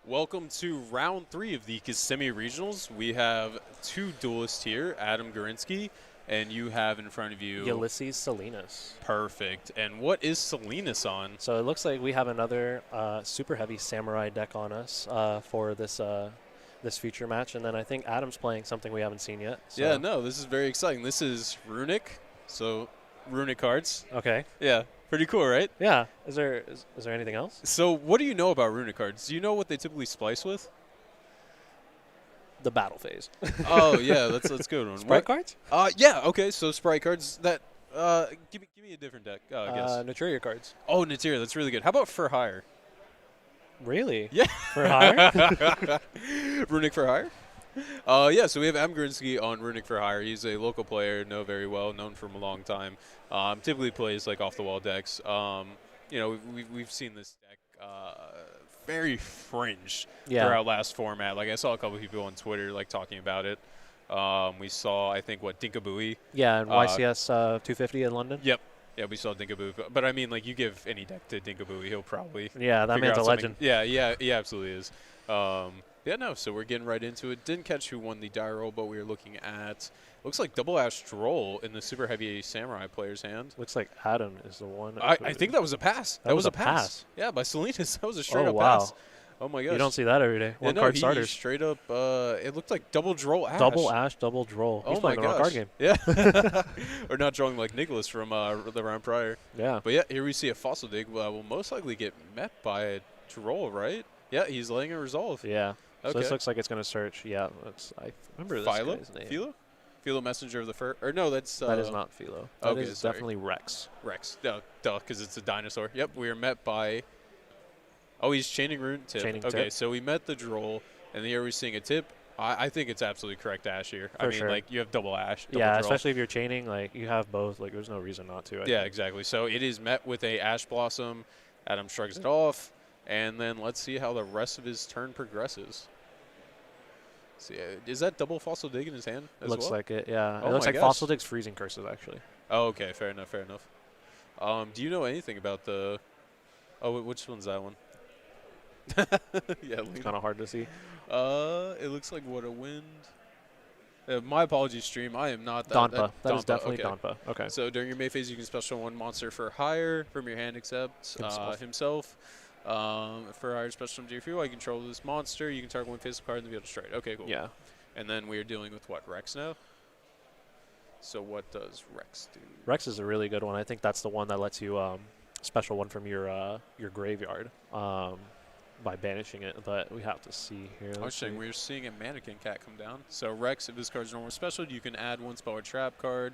Welcome to round 3 of the Kissimmee Regionals. We have 2 duelists here, Adam Gorinsky, and you have in front of you Ulysses Salinas. Perfect. And what is Salinas on? So it looks like we have another super heavy samurai deck on us for this this feature match, and then I think Adam's playing something we haven't seen yet. So. Yeah, no, this is very exciting. This is Runick, so Runick cards. Okay. Yeah, pretty cool, right? Yeah. Is there anything else? So what do you know about Runick cards? Do you know what they typically splice with? The battle phase. Oh yeah, that's good one. Sprite cards? Yeah, okay. So Sprite cards. That give me a different deck. I guess. Naturia cards. Oh, Natir, that's really good. How about For Hire? Really? Yeah. For hire? Runick For Hire? Yeah, so we have Adam Gorinsky on Runick For Hire. He's a local player, know very well, known from a long time. Typically plays like off-the-wall decks. You know, we've seen this deck very fringe throughout last format. Like I saw a couple of people on Twitter like talking about it. We saw, I think, Dinkabooey. Yeah, and YCS 250 in London. Yep. Yeah, we saw Dinkaboo. But I mean, like, you give any deck to Dinkabooey, he'll probably Yeah, that man's a legend. Yeah, he absolutely is. Yeah, no, so we're getting right into it. Didn't catch who won the die roll, but we were looking at, looks like Double Ash Droll in the Super Heavy Samurai player's hand. Looks like Adam is the one. I think that was a pass. That was a pass. Yeah, by Salinas. That was a straight up wow. pass. Oh, my gosh. You don't see that every day. One card starters. Straight up, it looked like double Droll Ash. Double Ash, double Droll. He's playing the wrong card game. Yeah. Or not drawing like Nicholas from the round prior. Yeah. But yeah, here we see a Fossil Dig. Will most likely get met by a Droll, right? Yeah, he's letting it resolve. Yeah. Okay. So this looks like it's going to search. Yeah. I remember this guy's name. Philo? Philo Messenger of the Fur. Or no, that's... that is not Philo. That is definitely Rex. Rex. Duh, because it's a dinosaur. Yep, we are met by... Oh, he's Chaining Rune Tip. Okay, so we met the Droll, and here we're seeing a Tip. I think it's absolutely correct Ash here. I mean, like, you have double Ash, double Yeah, Droll. especially if you're chaining, like, you have both. Like, there's no reason not to. Yeah, exactly. So it is met with a Ash Blossom. Adam shrugs it off, and then let's see how the rest of his turn progresses. See, is that double Fossil Dig in his hand as looks well? like it, yeah. Oh it looks my like gosh. Fossil Dig's freezing curses, actually. Oh, okay. Fair enough, fair enough. Do you know anything about the... Oh, which one's that one? Yeah, it's kind of hard to see. It looks like What a Wind. My apologies, stream. I am not that. Donpa. That is Donpa, definitely okay. Donpa. Okay. So during your May phase, you can special one monster for hire from your hand, except himself. For hire special to your field, I control this monster. You can target one face card and be able to strike. Okay, cool. Yeah. And then we are dealing with what, Rex now? So what does Rex do? Rex is a really good one. I think that's the one that lets you special one from your graveyard by banishing it. But we have to see here. We're seeing a Mannequin Cat come down. So Rex, if this card's normal special, you can add one spell or trap card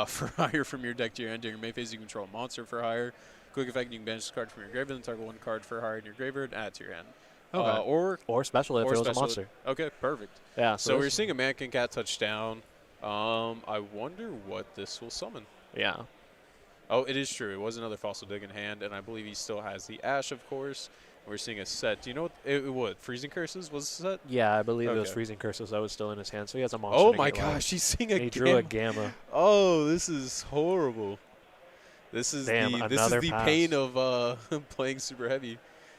for hire from your deck to your end. During your May phase, you control a monster for hire. Quick effect, you can banish this card from your graveyard and target one card for hire in your graveyard and add it to your hand. Okay. Or special if it was a monster. Okay, perfect. Yeah. So we're seeing a Mannequin Cat touchdown. I wonder what this will summon. Yeah. Oh, it is true. It was another Fossil Dig in hand, and I believe he still has the Ash, of course. We're seeing a set. Do you know what Freezing Curses was the set? Yeah, I believe it was Freezing Curses that was still in his hand. So he has a monster. Oh my gosh, he's seeing a He drew a Gamma. Oh, this is horrible. This is the pain of playing Super Heavy.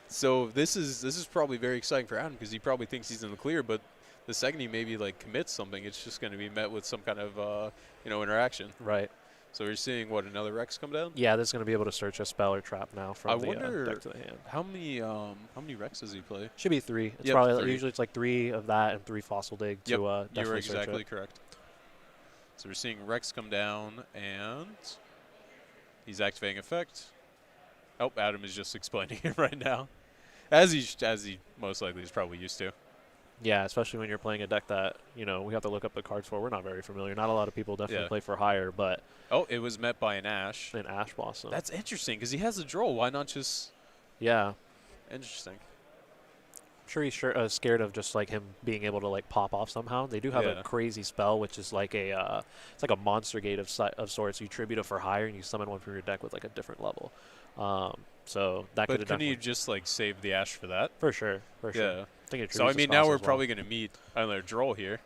So this is probably very exciting for Adam because he probably thinks he's in the clear, but the second he maybe like commits something, it's just going to be met with some kind of interaction. Right. So we're seeing another Rex come down. Yeah, this is going to be able to search a spell or trap now from the deck to the hand. How many Rex does he play? Should be 3. It's usually it's like 3 of that and 3 Fossil Dig to You're search exactly it. correct. So we're seeing Rex come down and he's activating effect. Oh, Adam is just explaining it right now, as he most likely is probably used to. Yeah, especially when you're playing a deck that, we have to look up the cards for. We're not very familiar. Not a lot of people definitely play for hire, but... Oh, it was met by an Ash. An Ash Blossom. That's interesting, because he has a Droll. Why not just... Yeah. Interesting. I'm sure he's scared of just, like, him being able to, like, pop off somehow. They do have a crazy spell, which is like a... it's like a monster gate of sorts. You tribute it for hire, and you summon one from your deck with, like, a different level. So that could have couldn't you just, like, save the Ash for that? For sure. Yeah. So, I mean, now we're probably going to meet another Droll here.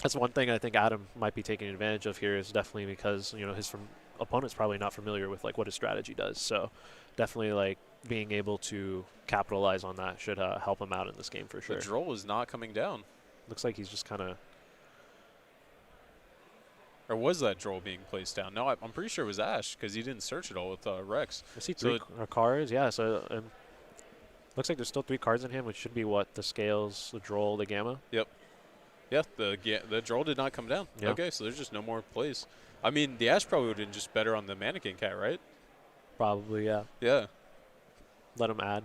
That's one thing I think Adam might be taking advantage of here is definitely because, his opponent's probably not familiar with, like, what his strategy does. So definitely, like, being able to capitalize on that should help him out in this game for sure. The droll is not coming down. Looks like he's just kind of. Or was that droll being placed down? No, I'm pretty sure it was Ash because he didn't search at all with Rex. I see three cards. Yeah, so looks like there's still 3 cards in hand, which should be what? The scales, the droll, the gamma? Yep. Yeah, the droll did not come down. Yeah. Okay, so there's just no more plays. I mean, the Ash probably would have been just better on the mannequin cat, right? Probably, yeah. Yeah. Let him add.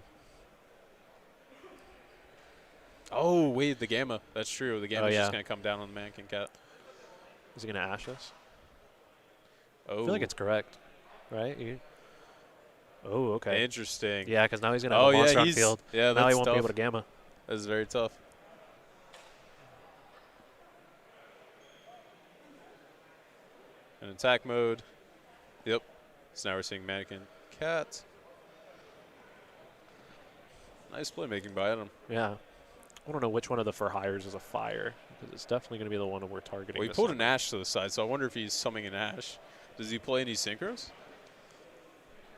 Oh, wait, the gamma. That's true. The gamma's just going to come down on the mannequin cat. Is he going to Ash us? Oh. I feel like it's correct, right? Oh, okay. Interesting. Yeah, because now he's going to have a monster on field. Yeah, now he won't tough. be able to gamma. That's very tough. In attack mode. Yep. So now we're seeing mannequin cat. Nice playmaking by Adam. Yeah. I don't know which one of the for hires is a fire, because it's definitely going to be the one we're targeting. Well, he pulled an Ash to the side, so I wonder if he's summoning an Ash. Does he play any synchros?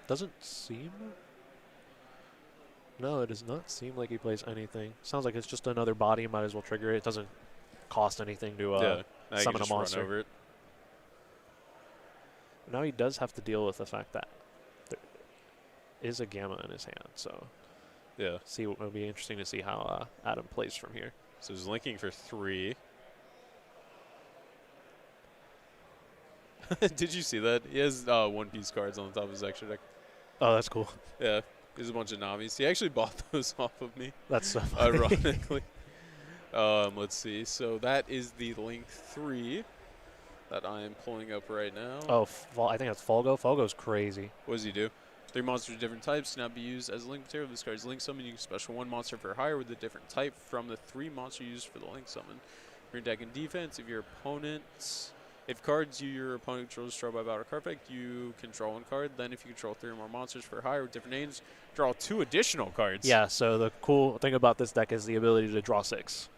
Doesn't seem. No, it does not seem like he plays anything. Sounds like it's just another body. Might as well trigger it. It doesn't cost anything to summon a monster. Run over it. Now he does have to deal with the fact that there is a gamma in his hand. So yeah, it'll be interesting to see how Adam plays from here. So he's linking for 3. Did you see that? He has one-piece cards on the top of his extra deck. Oh, that's cool. Yeah, there's a bunch of Namis. He actually bought those off of me. That's so funny. Ironically. Let's see. So that is the Link 3 that I am pulling up right now. Oh, I think that's Folgo. Folgo's crazy. What does he do? 3 monsters of different types can now be used as Link material. This card's Link Summon. You can special 1 monster for hire with a different type from the 3 monsters used for the Link Summon. Your deck in defense, if cards your opponent controls destroyed by battle card effect, you can draw 1 card. Then if you control 3 or more monsters for hire with different names, draw 2 additional cards. Yeah, so the cool thing about this deck is the ability to draw 6.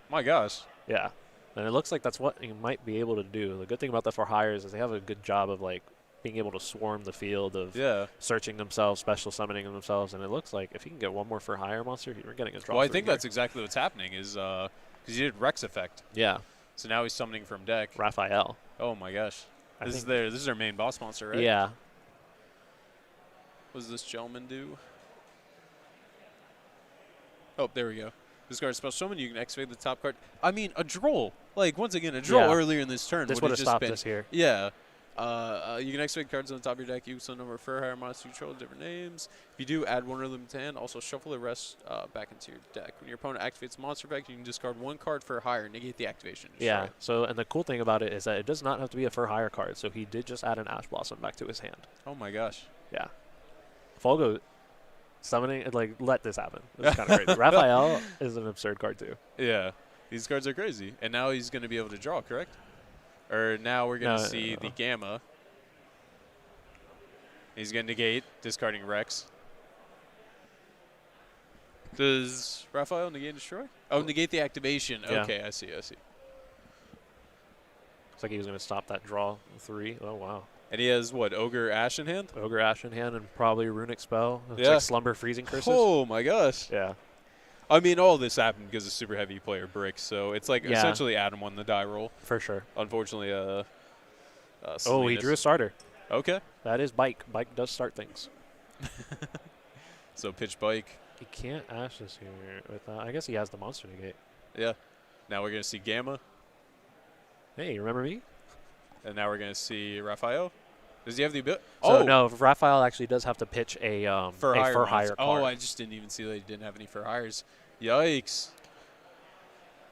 My gosh. Yeah. And it looks like that's what you might be able to do. The good thing about the for hires is they have a good job of like being able to swarm the field of searching themselves, special summoning themselves, and it looks like if he can get 1 more for hire monster, you're getting a draw. Well, I think that's exactly what's happening is because he did Rex effect. Yeah. So now he's summoning from deck. Raphael. Oh my gosh. This is their main boss monster, right? Yeah. What does this gentleman do? Oh, there we go. This card's special summon. You can activate the top card. I mean, a droll. Like, once again, a droll earlier in this turn. This would have stopped us here. Yeah. You can activate cards on the top of your deck. You can send over for hire monsters you control with different names. If you do, add 1 of them to hand. Also, shuffle the rest back into your deck. When your opponent activates a monster effect, you can discard 1 card for hire, negate the activation. Yeah. So, and the cool thing about it is that it does not have to be a for hire card. So he did just add an Ash Blossom back to his hand. Oh my gosh. Yeah. Folgo summoning, like, let this happen. It's kind of crazy. Raphael is an absurd card too. Yeah. These cards are crazy. And now he's going to be able to draw, correct? Or now we're going to see the Gamma. He's going to negate, discarding Rex. Does Raphael negate and destroy? Oh, negate the activation. Yeah. Okay, I see. Looks like he was going to stop that draw 3. Oh, wow. And he has, what, Ogre Ash in hand? Ogre Ash in hand and probably Runick spell. It's like Slumber Freezing Curses. Oh, my gosh. Yeah. I mean, all this happened because of super heavy player bricks, so it's like essentially Adam won the die roll. For sure. Unfortunately, oh, he drew a starter. Okay. That is Bike. Bike does start things. So pitch Bike. He can't Ash this here. I guess he has the monster negate. Yeah. Now we're going to see Gamma. Hey, you remember me? And now we're going to see Raphael. Does he have the ability? So no, Raphael actually does have to pitch a for hire card. Oh, I just didn't even see that he didn't have any for hires. Yikes.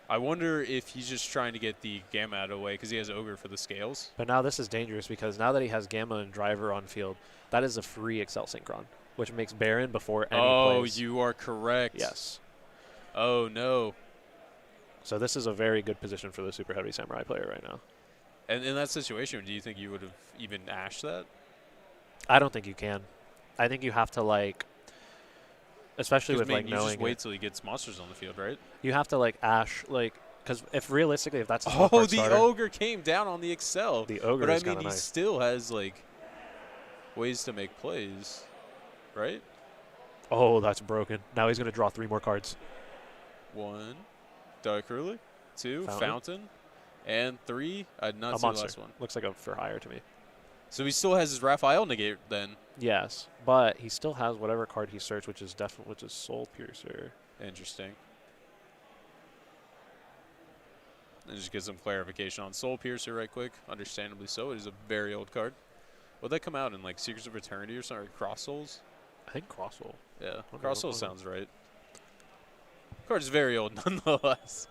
I wonder if he's just trying to get the Gamma out of the way because he has Ogre for the scales. But now this is dangerous because now that he has Gamma and Driver on field, that is a free Excel Synchron, which makes Baron before any plays. Oh, you are correct. Yes. Oh, no. So this is a very good position for the Super Heavy Samurai player right now. And in that situation, do you think you would have even ashed that? I don't think you can. I think you have to, like, especially with, like, knowing. You just wait till he gets monsters on the field, right? You have to, like, ash, like, because if realistically, if that's the Ogre came down on the Excel. The Ogre but is I mean, he still has, like, ways to make plays, right? Oh, that's broken. Now he's going to draw 3 more cards. 1, Dark Runick. 2, Fountain. Fountain. And 3, I did not A see the monster. last one. Looks like a for hire to me. So he still has his Raphael negate then. Yes, but he still has whatever card he searched, which is Soul Piercer. Interesting. And just get some clarification on Soul Piercer right quick. Understandably so. It is a very old card. Would that come out in like Secrets of Eternity or something? Or Cross Souls? I think Cross Soul. Yeah, Cross Souls sounds right. Card is very old nonetheless.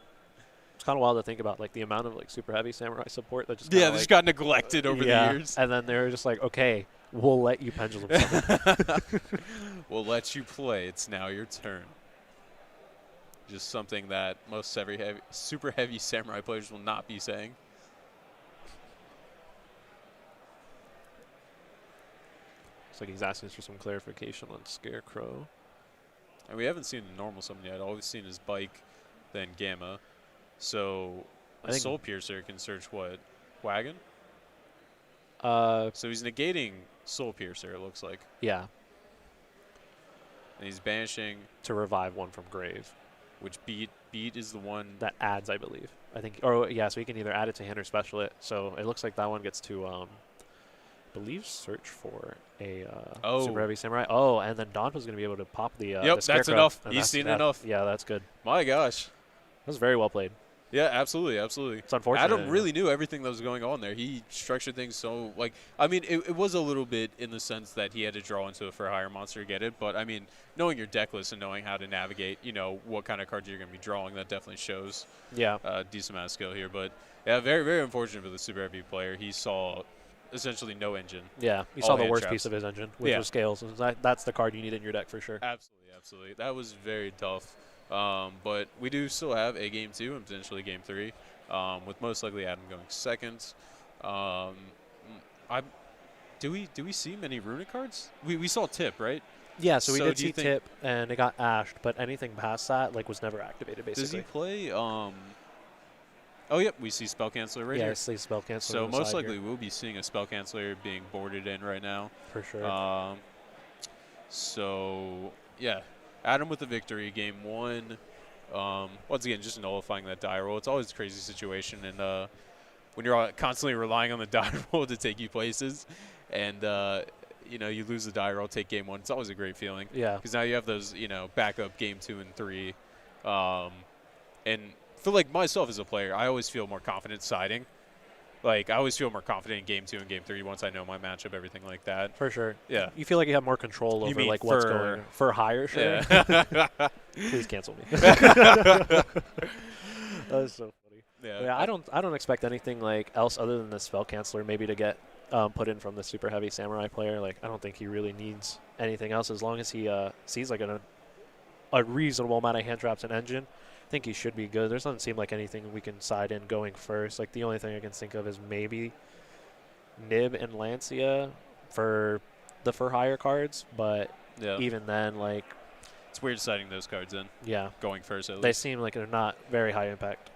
It's kind of wild to think about, like the amount of like super heavy samurai support that just This got neglected over the years. And then they're just like, okay, we'll let you pendulum summon. We'll let you play. It's now your turn. Just something that most super heavy samurai players will not be saying. Looks like he's asking for some clarification on Scarecrow. And we haven't seen the normal summon yet. All we've seen is Bike, then Gamma. So a Soul Piercer can search what? Wagon? So he's negating Soul Piercer, it looks like. Yeah. And he's banishing. To revive one from grave. Which beat is the one that adds, I believe. I think, or yeah, so he can either add it to hand or special it. So it looks like that one gets to, I believe, search for a super heavy samurai. Oh, and then Donpa's going to be able to pop the Yep, the that's enough. He's seen enough. Yeah, that's good. My gosh. That was very well played. Yeah, absolutely, absolutely. It's unfortunate. Adam really knew everything that was going on there. He structured things so, like, I mean, it was a little bit in the sense that he had to draw into a for hire monster to get it, but I mean, knowing your deck list and knowing how to navigate, you know, what kind of cards you're going to be drawing, that definitely shows a decent amount of skill here. But yeah, very, very unfortunate for the super heavy player. He saw essentially no engine. Yeah, he saw the worst piece of his engine, which was Scales. That's the card you need in your deck for sure. Absolutely, absolutely. That was very tough. But we do still have a game 2 and potentially game 3, with most likely Adam going second. Do we see many Runick cards? We saw Tip, right? Yeah, so we did see Tip, and it got ashed, but anything past that like was never activated, basically. Does he play? Oh, yep, we see Spell Canceller right here. Yeah, I see Spell Canceller. So most likely we'll be seeing a Spell Canceller being boarded in right now. For sure. So, yeah. Adam with the victory, game 1. Once again, just nullifying that die roll. It's always a crazy situation, and when you're constantly relying on the die roll to take you places, and you know, you lose the die roll, take game 1. It's always a great feeling. Yeah. Because now you have those, you know, backup game 2 and 3, and for like myself as a player, I always feel more confident siding. Like, I always feel more confident in game 2 and game 3 once I know my matchup, everything like that. For sure. Yeah. You feel like you have more control over like what's going for hire, sure. Yeah. Please cancel me. That was so funny. Yeah. I don't expect anything like else other than the Spell Canceller maybe to get put in from the super heavy samurai player. Like, I don't think he really needs anything else as long as he sees like a reasonable amount of hand traps and engine. I think he should be good. There doesn't seem like anything we can side in going first. Like, the only thing I can think of is maybe Nib and Lancia for the for hire cards, but even then, like, it's weird siding those cards in. Yeah, going first at least. They seem like they're not very high impact.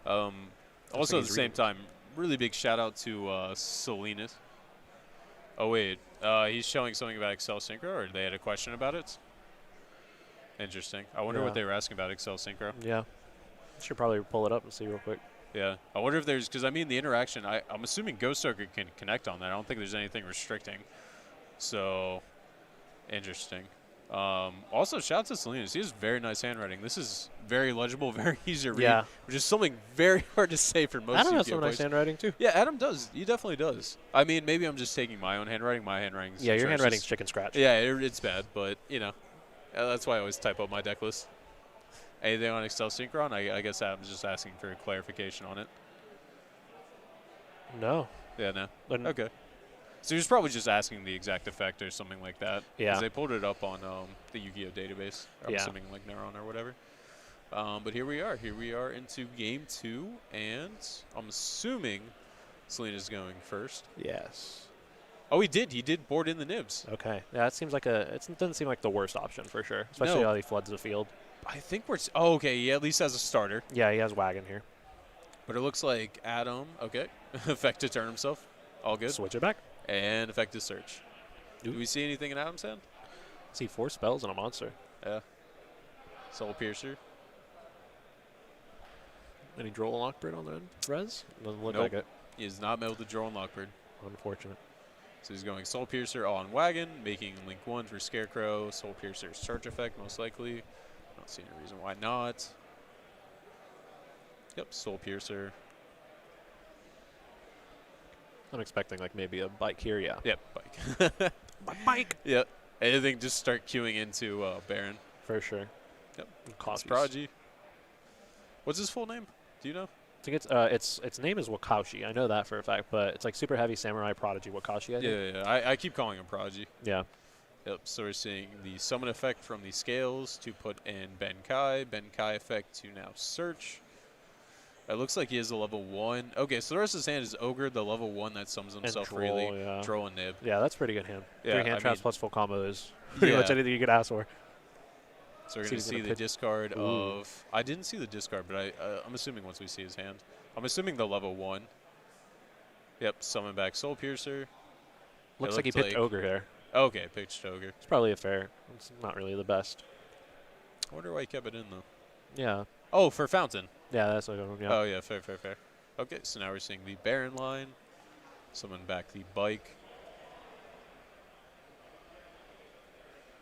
Also, at the same time, really big shout out to Salinas. Oh, wait. He's showing something about Excel Synchro, or they had a question about it? Interesting. I wonder what they were asking about Excel Synchro. Yeah. Should probably pull it up and see real quick. Yeah. I wonder if there's, because I mean, the interaction, I'm assuming Ghost Stoker can connect on that. I don't think there's anything restricting. So, interesting. Also, shout out to Salinas. He has very nice handwriting. This is very legible, very easy to read, which is something very hard to say for most Adam has some nice handwriting, too. Yeah, Adam does. He definitely does. I mean, maybe I'm just taking my own handwriting. My handwriting's your handwriting's chicken scratch. Yeah, it's bad, but, you know, that's why I always type up my deck list. Anything on Excel Synchron? I guess Adam's just asking for clarification on it. No. Yeah, no. Okay. So he was probably just asking the exact effect or something like that. Yeah. Because they pulled it up on the Yu-Gi-Oh database. I'm assuming like Neuron or whatever. But here we are. Here we are into game 2, and I'm assuming Selena's going first. Yes. Oh, he did. He did board in the nibs. Okay. Yeah, it seems like it doesn't seem like the worst option for sure, especially how he floods the field. I think okay. He at least has a starter. Yeah, he has Wagon here. But it looks like Adam. Okay. Effect to turn himself. All good. Switch it back. And effect to search. Oop. Do we see anything in Adam's hand? See 4 spells and a monster. Yeah. Soul Piercer. Any draw a Lockbird on the end? Res? Doesn't look Nope. like it. He is not able to draw on Lockbird. Unfortunate. So he's going Soul Piercer on Wagon, making Link 1 for Scarecrow. Soul Piercer Search effect, most likely. I don't see any reason why not. Yep, Soul Piercer. I'm expecting like maybe a bike here, yeah. Yep, Bike. My bike! Yep. Anything, just start queuing into Baron. For sure. Yep. It's Copies. Prodigy. What's his full name? Do you know? I think its name is Wakashi. I know that for a fact, but it's like Superheavy Samurai Prodigy Wakashi, I think. Yeah. I keep calling him Prodigy. Yeah. Yep, so we're seeing the summon effect from the scales to put in Benkai. Benkai effect to now search. It looks like he has a level 1. Okay, so the rest of his hand is Ogre, the level 1 that summons himself Droll, freely. yeah. Droll and Nib. Yeah, that's pretty good hand. Yeah, 3 hand I traps mean, plus full combo is pretty much anything you could ask for. So we're going to see the discard of... I didn't see the discard, but I'm assuming once we see his hand. I'm assuming the level 1. Yep, summon back Soul Piercer. Looks like he picked Ogre here. Okay, picked Ogre. It's probably a fair. It's not really the best. I wonder why he kept it in, though. Yeah. Oh, for Fountain. Yeah, that's what I'm, yeah. Oh, yeah, fair. Okay, so now we're seeing the Baron line. Summon back the Bike.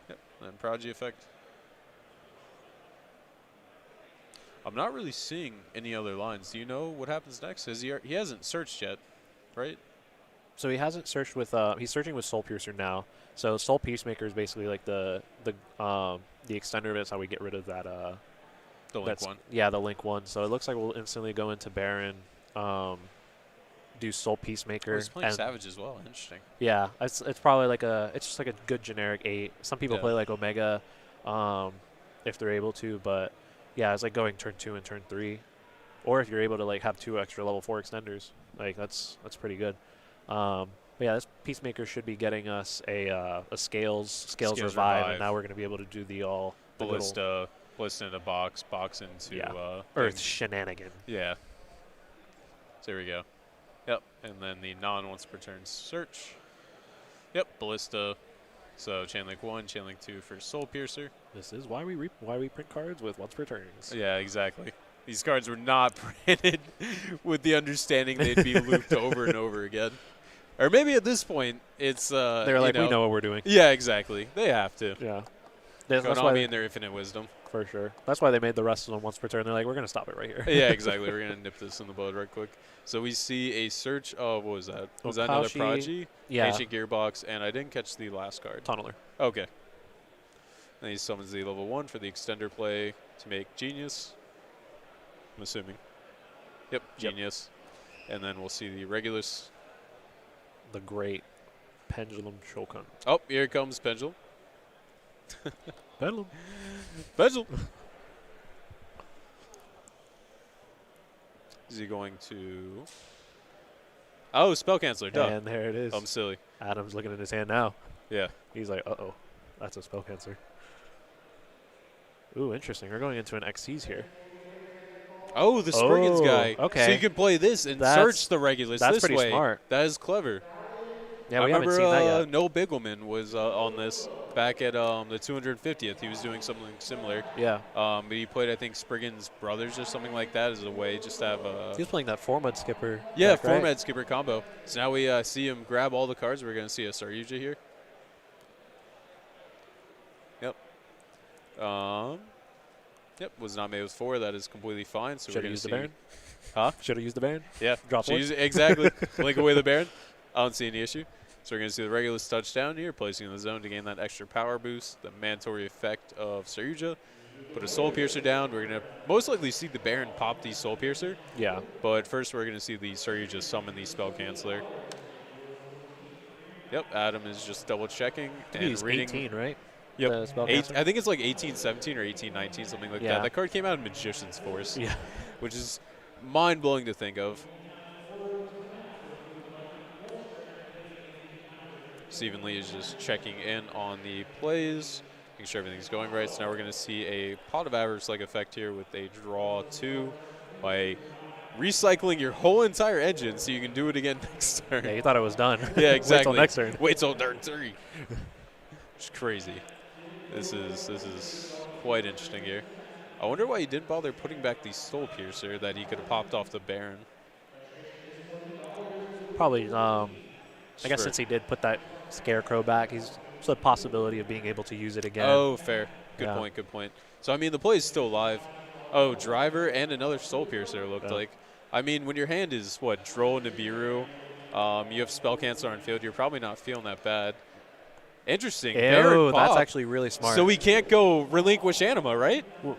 Yep, and then Prodigy effect. I'm not really seeing any other lines. Do you know what happens next? He hasn't searched yet, right? So he hasn't searched with he's searching with Soul Piercer now. So Soul Peacemaker is basically like the extender of it. It's how we get rid of that The Link one. Yeah, the Link one. So it looks like we'll instantly go into Baron, do Soul Peacemaker. Oh, he's playing Savage as well. Interesting. Yeah, it's probably like it's just like a good generic 8. Some people Yeah. play like Omega, if they're able to, but yeah, it's like going turn 2 and turn 3, or if you're able to like have 2 extra level 4 extenders, like that's pretty good. But yeah, this Peacemaker should be getting us a Scales revive, and now we're gonna be able to do the Ballista into box into Earth shenanigan. Yeah. So there we go. Yep, and then the non-once per turn search. Yep, Ballista. So Chain Link 1, Chain Link 2 for Soul Piercer. This is why we print cards with once per turns. Yeah, exactly. These cards were not printed with the understanding they'd be looped over and over again. Or maybe at this point, it's they're like, we know what we're doing. Yeah, exactly. They have to. Yeah. That's why in their infinite wisdom. For sure. That's why they made the rest of them once per turn. They're like, we're going to stop it right here. Yeah, exactly. We're going to nip this in the bud right quick. So we see a search of, what was that? Was that another Prodigy? Yeah. Ancient Gearbox, and I didn't catch the last card. Tunneler. Okay. And he summons the level 1 for the extender play to make Genius. I'm assuming. Yep, Genius. And then we'll see the Regulus. The great Pendulum Shokan. Oh, here comes Pendulum. Pendulum. Pendulum. Is he going to... Oh, Spell Canceller. Duh. And there it is. I'm silly. Adam's looking at his hand now. Yeah. He's like, uh-oh. That's a Spell Canceller. Ooh, interesting. We're going into an Xyz here. Oh, the Spriggans guy. Okay. So you can play this and search the Regulus this way. That's pretty smart. That is clever. Yeah, we haven't seen that yet. Noah Bigelman was on this back at the 250th. He was doing something similar. Yeah. But he played, I think, Spriggan's Brothers or something like that as a way just to have a... He was playing that Formud Skipper. Yeah, deck, right? Formud Skipper combo. So now we see him grab all the cards. We're going to see a Saryuja here. Yep. Yep, was not made with 4. That is completely fine. So Should have used the Baron? Huh? Should have used the Baron? Yeah. Drop 4? Exactly. Link away the Baron. I don't see any issue. So we're going to see the Regulus touchdown here, placing in the zone to gain that extra power boost, the mandatory effect of Saryuja. Put a Soul Piercer down. We're going to most likely see the Baron pop the Soul Piercer. Yeah. But first we're going to see the Saryuja summon the Spell Canceller. Yep, Adam is just double checking. And he's 18, right? Yep. I think it's like 1817 or 1819, something like that. That card came out in Magician's Force. Yeah. Which is mind-blowing to think of. Stephen Lee is just checking in on the plays, making sure everything's going right. So now we're going to see a Pot of Avarice-like effect here with a draw 2 by recycling your whole entire engine so you can do it again next turn. Yeah, you thought it was done. Yeah, exactly. Wait till next turn. Wait till turn 3. It's crazy. This is quite interesting here. I wonder why he didn't bother putting back the Soul Piercer that he could have popped off the Baron. Probably, I guess since he did put that Scarecrow back, he's a possibility of being able to use it again. Oh, fair. Good point, good point. So, I mean, the play is still live. Oh, Driver and another Soul Piercer looked like. I mean, when your hand is, what, Droll, Nibiru, you have Spell Cancel on field, you're probably not feeling that bad. Interesting. Ew, that's actually really smart. So we can't go Relinquish Anima, right? Well,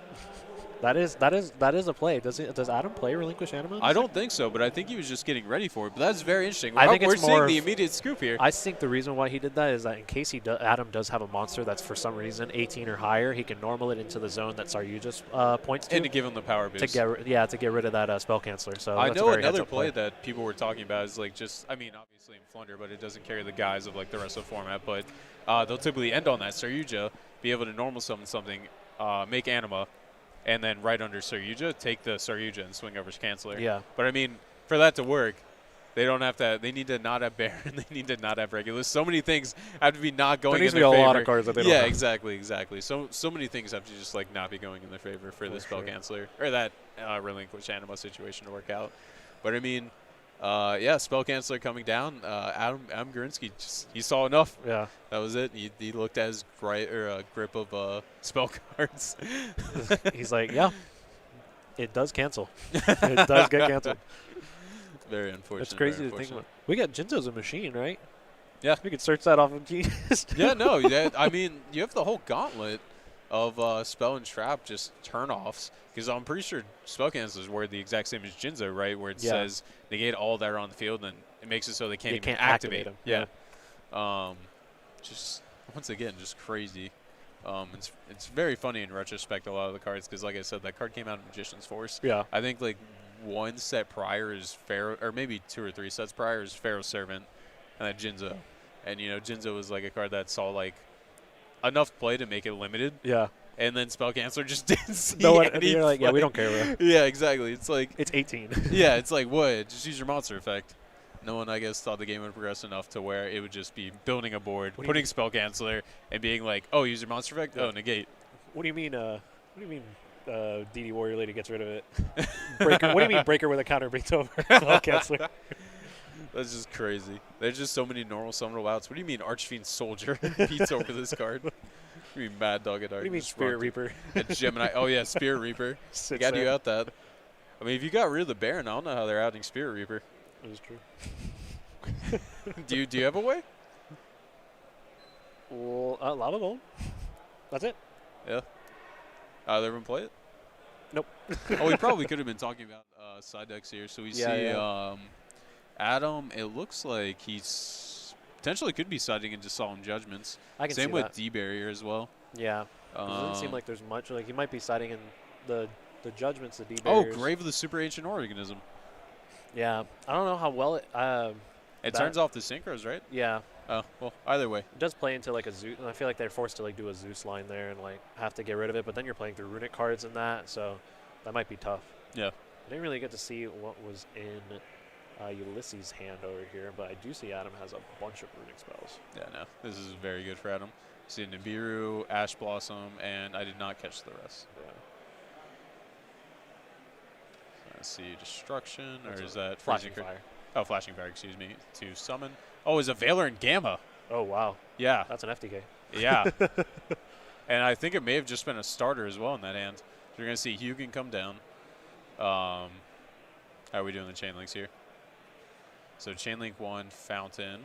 that is a play. Does Adam play Relinquish Anima? I don't think so, but I think he was just getting ready for it. But that's very interesting. I think we're it's more seeing the immediate scoop here. I think the reason why he did that is that in case Adam does have a monster that's for some reason 18 or higher, he can normal it into the zone that Saryuja points to. And to give him the power boost. To get rid of that spell canceller. So I that's know a very another play that people were talking about is like just, I mean, obviously in Flunder, but it doesn't carry the guise of like the rest of the format. But they'll typically end on that Saryuja, be able to normal summon something, make Anima, and then right under Saryuja, take the Saryuja and swing over Canceller. Yeah. But I mean, for that to work, they don't have to. They need to not have Baron. They need to not have Regulus. So many things have to be not going in their favor. There needs to be a lot of cards that they don't have. Exactly. So many things have to just like not be going in their favor for the Spell Canceller or that Relinquish Anima situation to work out. But I mean, Spell Canceller coming down. Adam Garinsky, he saw enough. Yeah. That was it. He looked at his grip of spell cards. He's like, yeah, it does cancel. It does get canceled. Very unfortunate. It's crazy to think about. We got Jinzo's a machine, right? Yeah. We could search that off of Genius. I mean, you have the whole gauntlet of Spell and Trap just turn-offs. Because I'm pretty sure Spell Cancel is worded the exact same as Jinzo, right? Where it says negate all that are on the field, and it makes it so they can't even activate them. Yeah. Just, once again, just crazy. It's very funny in retrospect, a lot of the cards, because like I said, that card came out of Magician's Force. Yeah. I think like one set prior is Pharaoh, or maybe 2 or 3 sets prior is Pharaoh's Servant, and then Jinzo. And, Jinzo was like a card that saw like enough play to make it limited. Yeah. And then Spell Canceller just didn't see any you're like, play. yeah, we don't care, bro. Yeah, exactly. It's like it's 18. Yeah, it's like, what? Just use your monster effect. No one, I guess, thought the game would progress enough to where it would just be building a board, putting Spell Canceller, and being like, oh, use your monster effect? Yeah. Oh, negate. What do you mean, DD Warrior Lady gets rid of it? Breaker, what do you mean Breaker with a counter beats over Spell Canceller? That's just crazy. There's just so many normal summonable outs. What do you mean Archfiend Soldier beats over this card? What do you mean Mad Dog at Arc? What do you mean Spirit Reaper? Gemini. Oh, yeah, Spirit Reaper. They got you out that. I mean, if you got rid of the Baron, I don't know how they're outing Spirit Reaper. That is true. Do you have a way? Well, Lava Gold. That's it. Yeah. Either of them play it? Nope. We probably could have been talking about side decks here. So we see Adam, it looks like he's potentially could be siding into Solemn Judgments. I can Same see with that. D-Barrier as well. Yeah. It doesn't seem like there's much. Like he might be siding in the Judgments, the D-Barriers. Oh, Grave of the Super Ancient Organism. Yeah. I don't know how well it... it turns off the synchros, right? Yeah. Oh, well, either way. It does play into like a Zeus, and I feel like they're forced to like do a Zeus line there and like have to get rid of it, but then you're playing through Runick cards and that, so that might be tough. Yeah. I didn't really get to see what was in Ulysses' hand over here, but I do see Adam has a bunch of Runick spells. Yeah, no, this is very good for Adam. See Nibiru, Ash Blossom, and I did not catch the rest. Yeah. Let's see, Destruction, or is that Flashing Fire? Oh, Flashing Fire, excuse me, to summon. Oh, is a Valor and Gamma. Oh, wow. Yeah. That's an FTK. Yeah. And I think it may have just been a starter as well in that hand. So you're going to see Hugin come down. How are we doing the chain links here? So chain link 1, Fountain.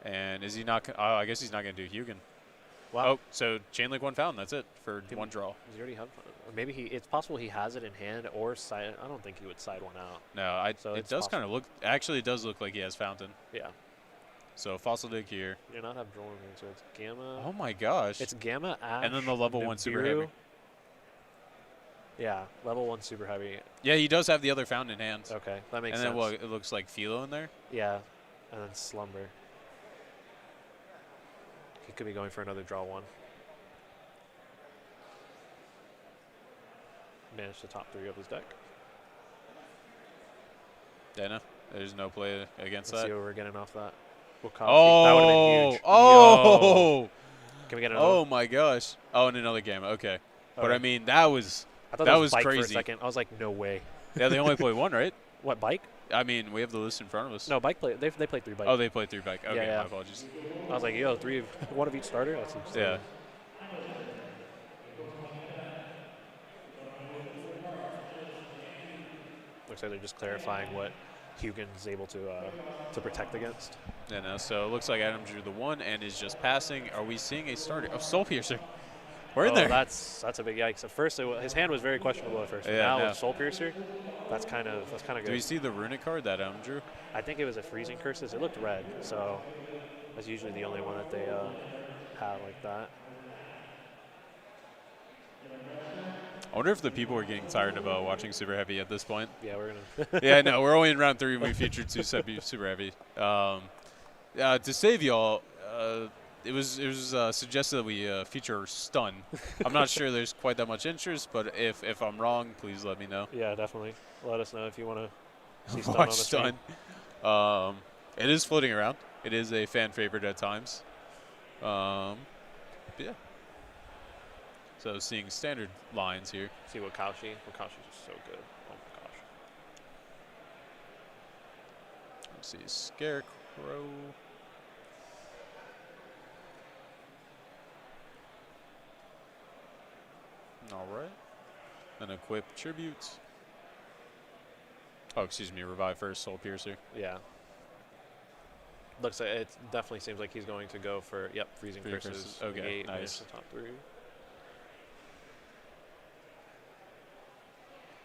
And is he not? I guess he's not going to do Hugin. Wow. Oh, so chain link 1 Fountain. That's it for one draw. Does he already have? Or maybe it's possible he has it in hand or side. I don't think he would side one out. No, it does kind of look. Actually, it does look like he has Fountain. Yeah. So Fossil Dig here. You do not have Drawn here, so it's Gamma. Oh my gosh. It's Gamma, Ash, and then the level 1 Super Heavy. Yeah, level 1 Super Heavy. Yeah, he does have the other Fountain in hand. Okay, that makes sense. And then what? It looks like Philo in there. Yeah, and then Slumber. He could be going for another draw 1. Managed the top 3 of his deck. Dana, there's no play against Let's that. see what we're getting off that. Wakashi. Oh, That would have been huge. Yo. oh, Can we get another oh one? my gosh. Oh, in another game. Okay. But I Okay. mean, that was I thought that was bike crazy. for a second. I was like, no way. Yeah, they only play one, right? What, bike? I mean, we have the list in front of us. No, bike play. They played 3 bike. Oh, they played 3 bike. Okay, yeah. my apologies. I was like, yo, 3 of one of each starter. That's insane. Yeah. Looks like they're just clarifying what Hugin's able to protect against. Yeah, no, so it looks like Adam drew the 1 and is just passing. Are we seeing a starter? Oh, Soul Piercer. We're in there. That's a big yikes. At first, his hand was very questionable at first. Yeah, now no. with Soul Piercer, that's kind of good. Do we see the Runick card that Adam drew? I think it was a Freezing Curses. It looked red, so that's usually the only one that they have like that. I wonder if the people are getting tired of watching Superheavy at this point. Yeah, we're gonna. Yeah, no, we're only in round 3 and we featured 2 Superheavy. To save y'all, it was suggested that we feature Stun. I'm not sure there's quite that much interest, but if I'm wrong, please let me know. Yeah, definitely. Let us know if you want to see Stun on Watch the screen. Stun. It is floating around. It is a fan favorite at times. But yeah. So seeing standard lines here. See Wakashi. Wakashi's just so good. Oh my gosh. Let's see, Scarecrow. All right. Then equip tributes. Oh, excuse me, revive first, Soul Piercer. Yeah. Looks like it definitely seems like he's going to go for Freezing Curses. Okay, negate, nice. finish the top 3.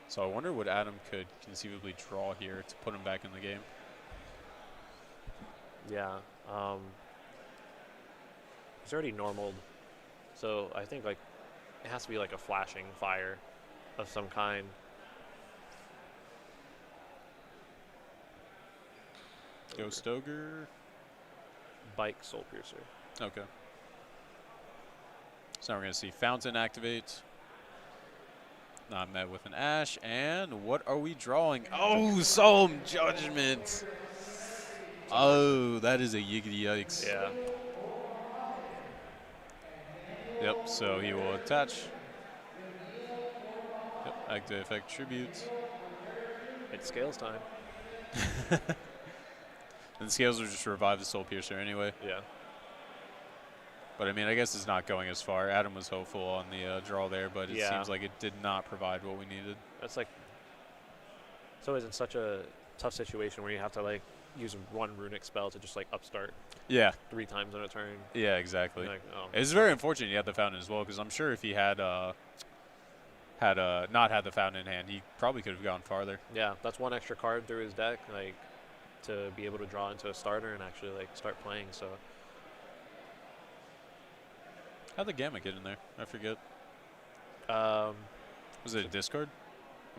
So I wonder what Adam could conceivably draw here to put him back in the game. Yeah. He's already normaled, so I think like it has to be like a flashing fire of some kind. Ghost Ogre. Bike Soul Piercer. Okay. So now we're going to see Fountain activate. Not met with an Ash. And what are we drawing? Oh, Solemn Judgment. Oh, that is a yiggity yikes. Yeah. Yep, so he will attach. Yep, activate effect tribute. It's Scales time. And Scales will just revive the Soul Piercer anyway. Yeah. But I mean, I guess it's not going as far. Adam was hopeful on the draw there, but it Yeah. seems like it did not provide what we needed. That's like, it's always in such a tough situation where you have to like use one Runick spell to just like upstart Yeah. 3 times in a turn. Yeah, exactly. Like, oh. It's very unfortunate he had the Fountain as well, because I'm sure if he had not had the Fountain in hand, he probably could have gone farther. Yeah, that's one extra card through his deck, like to be able to draw into a starter and actually like start playing. So How'd the Gamma get in there? I forget. Was it a discard?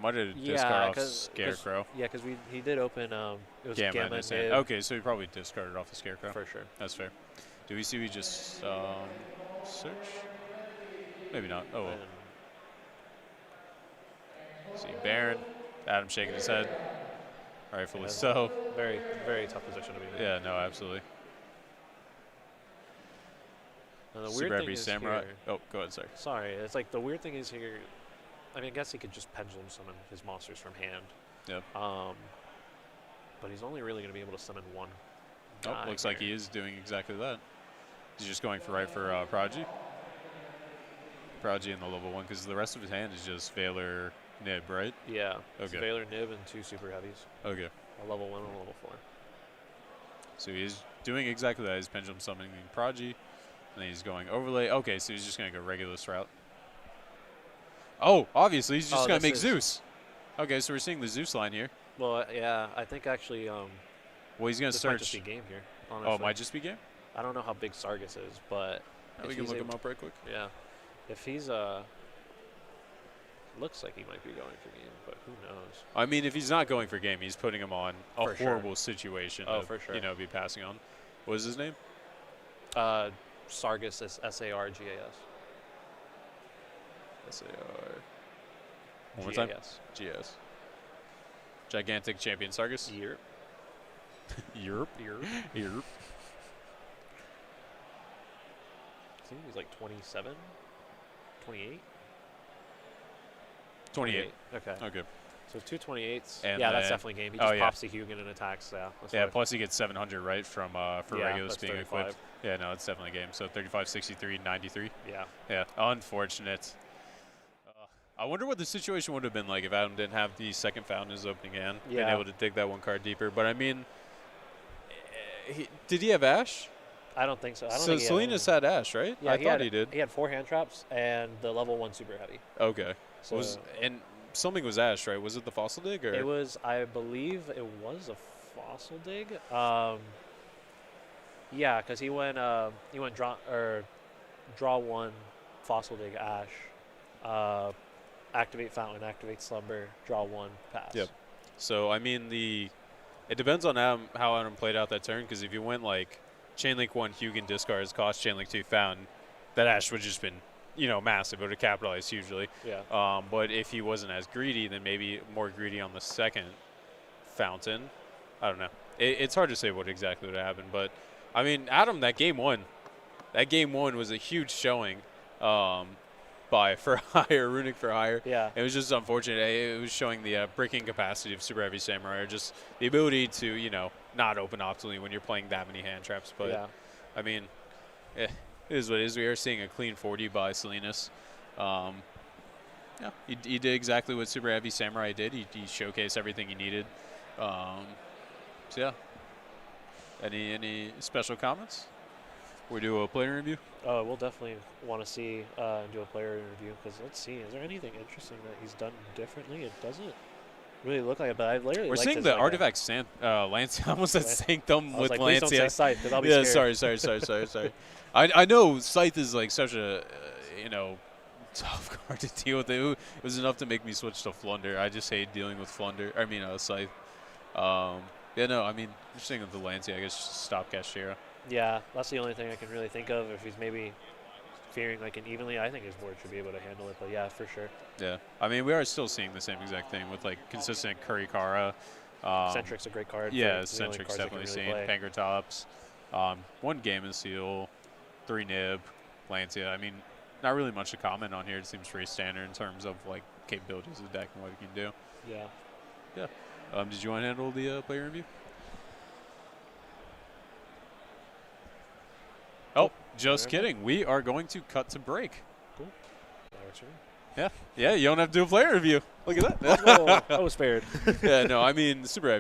Might have discard off Scarecrow. Yeah, because he did open. It was Gamma and Nib. Okay, so he probably discarded off the Scarecrow. For sure. That's fair. Do we see we just search? Maybe not. Oh well. See Baron. Adam shaking his head. Rightfully so. Very, very tough position to be in. Yeah, no, absolutely. And the weird thing is Samurai. here, Oh, go ahead, sorry. sorry, it's like the weird thing is here. I mean, I guess he could just pendulum summon his monsters from hand. Yep. But he's only really going to be able to summon one. Oh, looks like he is doing exactly that. He's just going for Prodigy. Prodigy in the level 1, because the rest of his hand is just Valor, Nib, right? Yeah. It's Okay. Valor, Nib, and 2 Super Heavies. Okay. A level 1 and a level 4. So he's doing exactly that. He's pendulum summoning Prodigy. And then he's going overlay. Okay, so he's just going to go Regulus route. Oh, obviously, he's just going to make Zeus. Okay, so we're seeing the Zeus line here. Well, yeah, I think actually Well, he's going to this search. might just be game here, honestly. Oh, it might just be game? I don't know how big Sargus is, but We if can he's look him able- up right quick. Yeah. If he's looks like he might be going for game, but who knows? I mean, if he's not going for game, he's putting him on a For sure. horrible situation Oh, to, for sure. you know, be passing on. What is his name? Sargus is Sargas. S-A-R. One more time. GAS. GS. Gigantic champion Sargus. Year. Yerp. Yerp. I think he's like 27, 28. 28. Okay. Okay. So 228s. And yeah, that's then- definitely game. He just yeah. pops the Hugin and attacks. Yeah. Yeah, plus he gets 700, right, from for Yeah, Regulus that's being 35. equipped. Yeah, no, it's definitely a game. So 35, 63, 93. Yeah. Yeah, unfortunate. I wonder what the situation would have been like if Adam didn't have the second fountain in his opening hand, being Yeah. able to dig that one card deeper. But I mean, did he have Ash? I don't think so. I don't So think he Salinas had Ash, right? Yeah, I thought he did. He had 4 hand traps and the level 1 super heavy. Okay. So And something was Ash, right? Was it the fossil dig or? it was, I believe, it was a fossil dig. Yeah, because he went draw 1, fossil dig Ash, activate fountain, activate slumber, draw 1, pass. Yep. So I mean it depends on how Adam played out that turn, because if you went like Chainlink 1 Hugin discards cost Chainlink 2 fountain, that Ash would just been massive. It would have capitalized hugely. Yeah. But if he wasn't as greedy, then maybe more greedy on the second fountain. I don't know. It's hard to say what exactly would happen, but I mean, Adam, that game one was a huge showing by for hire, Runick for hire. Yeah. It was just unfortunate. It was showing the breaking capacity of Superheavy Samurai, or just the ability to, not open optimally when you're playing that many hand traps. But, yeah. I mean, it is what it is. We are seeing a clean 40 by Salinas. Yeah, he did exactly what Superheavy Samurai did. He showcased everything he needed. So, yeah. Any special comments? We do a player review? We'll definitely want to see and do a player interview, because let's see, is there anything interesting that he's done differently? It doesn't really look like it, but I literally We're liked seeing his, the like, artifact Lancia. I almost said Sanctum I was with like, please don't say Lancia. Scythe, because I'll be Yeah, scared. sorry. I know Scythe is like such a tough card to deal with. It was enough to make me switch to Flunder. I just hate dealing with Scythe. Yeah, no, I mean, you're saying with the Lancia, I guess just stop Cashera. Yeah, that's the only thing I can really think of. If he's maybe fearing like an evenly, I think his board should be able to handle it. But yeah, for sure. Yeah, I mean, we are still seeing the same exact thing with like consistent Kurikara. Centric's a great card. Yeah, It's the only Centric's cards that can definitely really seen. play. Pankratops, 1 Game and Seal, 3 Nib, Lancia. I mean, not really much to comment on here. It seems pretty standard in terms of like capabilities of the deck and what it can do. Yeah. Yeah. Did you want to handle the player review? Oh, just kidding. We are going to cut to break. Cool. That works for me. Yeah, you don't have to do a player review. Look at that. Oh, I was spared. Yeah, no, I mean, Superheavy